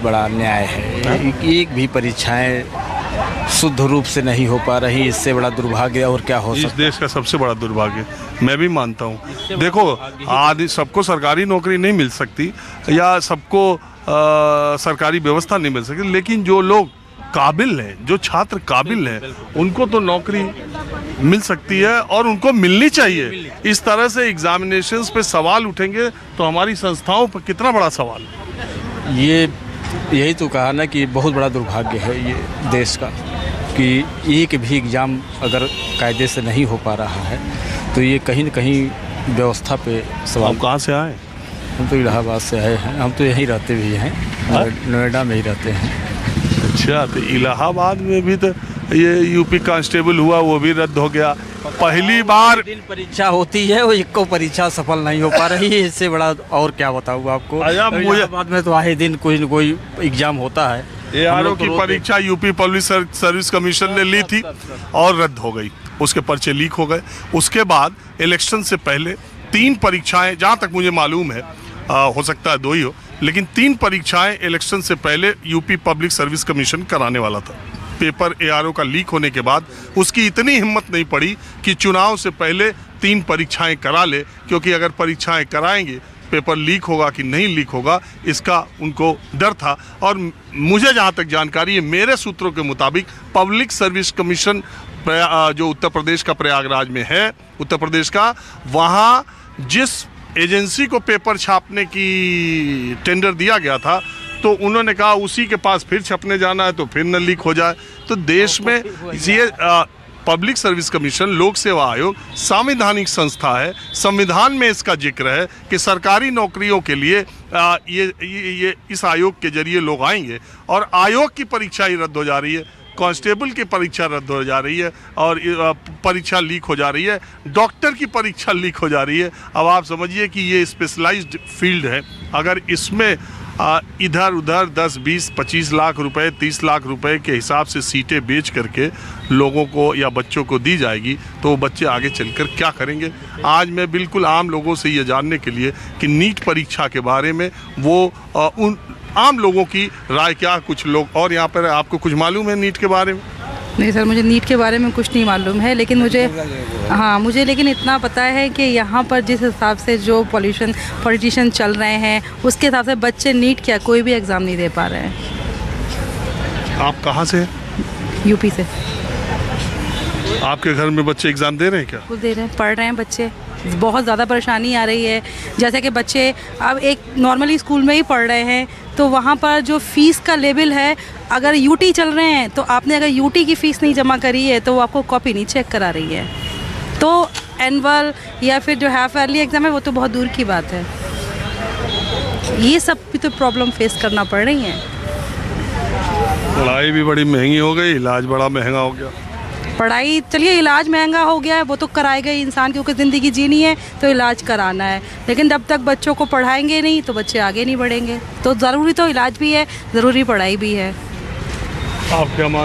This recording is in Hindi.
बड़ा अन्याय है। एक भी परीक्षाएं शुद्ध रूप से नहीं हो पा रही, इससे बड़ा दुर्भाग्य और क्या हो सकता है। इस देश का सबसे बड़ा दुर्भाग्य मैं भी मानता हूँ। देखो, आदि सबको सरकारी नौकरी नहीं मिल सकती या सबको सरकारी व्यवस्था नहीं मिल सकती, लेकिन जो लोग काबिल हैं, जो छात्र काबिल हैं, उनको तो नौकरी मिल सकती है और उनको मिलनी चाहिए। इस तरह से एग्जामिनेशंस पे सवाल उठेंगे तो हमारी संस्थाओं पर कितना बड़ा सवाल। यही तो कहा ना कि बहुत बड़ा दुर्भाग्य है ये देश का, कि एक भी एग्ज़ाम अगर कायदे से नहीं हो पा रहा है तो ये कहीं न कहीं व्यवस्था पे सवाल। आप कहाँ से आए? हम तो इलाहाबाद से आए हैं। हम तो यहीं रहते भी हैं, नोएडा में ही रहते हैं। अच्छा, तो इलाहाबाद में भी तो ये यूपी कांस्टेबल हुआ, वो भी रद्द हो गया। पहली बार दिन परीक्षा होती है, वो एक को परीक्षा सफल नहीं हो पा रही है। इससे बड़ा और क्या बताऊँ आपको। इलाहाबाद में तो आए दिन कोई न कोई एग्जाम होता है। ARO की परीक्षा यूपी पब्लिक सर्विस कमीशन ने ली थी और रद्द हो गई, उसके पर्चे लीक हो गए। उसके बाद इलेक्शन से पहले 3 परीक्षाएं, जहाँ तक मुझे मालूम है, हो सकता है 2 ही हो, लेकिन 3 परीक्षाएं इलेक्शन से पहले यूपी पब्लिक सर्विस कमीशन कराने वाला था। पेपर ARO का लीक होने के बाद उसकी इतनी हिम्मत नहीं पड़ी कि चुनाव से पहले 3 परीक्षाएं करा ले, क्योंकि अगर परीक्षाएं कराएंगे पेपर लीक होगा कि नहीं लीक होगा, इसका उनको डर था। और मुझे जहाँ तक जानकारी है, मेरे सूत्रों के मुताबिक पब्लिक सर्विस कमीशन जो उत्तर प्रदेश का प्रयागराज में है, उत्तर प्रदेश का, वहाँ जिस एजेंसी को पेपर छापने की टेंडर दिया गया था, तो उन्होंने कहा उसी के पास फिर छपने जाना है तो फिर न लीक हो जाए। तो देश में ये पब्लिक सर्विस कमीशन, लोक सेवा आयोग संवैधानिक संस्था है। संविधान में इसका जिक्र है कि सरकारी नौकरियों के लिए ये इस आयोग के जरिए लोग आएंगे, और आयोग की परीक्षा ही रद्द हो जा रही है, कांस्टेबल की परीक्षा रद्द हो जा रही है, और परीक्षा लीक हो जा रही है, डॉक्टर की परीक्षा लीक हो जा रही है। अब आप समझिए कि ये स्पेशलाइज्ड फील्ड है। अगर इसमें इधर उधर 10, 20, 25 लाख रुपए, 30 लाख रुपए के हिसाब से सीटें बेच करके लोगों को या बच्चों को दी जाएगी, तो वो बच्चे आगे चलकर क्या करेंगे। आज मैं बिल्कुल आम लोगों से ये जानने के लिए कि नीट परीक्षा के बारे में वो उन आम लोगों की राय क्या, कुछ लोग और यहाँ पर आपको कुछ मालूम है नीट के बारे में? नहीं सर, मुझे नीट के बारे में कुछ नहीं मालूम है, लेकिन मुझे लेकिन इतना पता है कि यहाँ पर जिस हिसाब से जो पॉलिटिशियन चल रहे हैं, उसके हिसाब से बच्चे नीट क्या कोई भी एग्ज़ाम नहीं दे पा रहे हैं। आप कहाँ से? यूपी से। आपके घर में बच्चे एग्ज़ाम दे रहे हैं क्या? कुछ दे रहे हैं, पढ़ रहे हैं बच्चे। बहुत ज़्यादा परेशानी आ रही है। जैसे कि बच्चे अब एक नॉर्मली स्कूल में ही पढ़ रहे हैं, तो वहाँ पर जो फ़ीस का लेवल है, अगर यूटी चल रहे हैं तो आपने अगर यूटी की फ़ीस नहीं जमा करी है तो वो आपको कॉपी नहीं चेक करा रही है। तो एनुअल या फिर जो हाफ ईयरली एग्ज़ाम है वो तो बहुत दूर की बात है। ये सब भी तो प्रॉब्लम फेस करना पड़ रही है। पढ़ाई भी बड़ी महंगी हो गई, इलाज बड़ा महंगा हो गया। पढ़ाई चलिए, इलाज महंगा हो गया है, वो तो कराएगा ही इंसान, क्योंकि ज़िंदगी जीनी है तो इलाज कराना है। लेकिन जब तक बच्चों को पढ़ाएंगे नहीं तो बच्चे आगे नहीं बढ़ेंगे। तो ज़रूरी तो इलाज भी है, ज़रूरी पढ़ाई भी है। आप क्या मान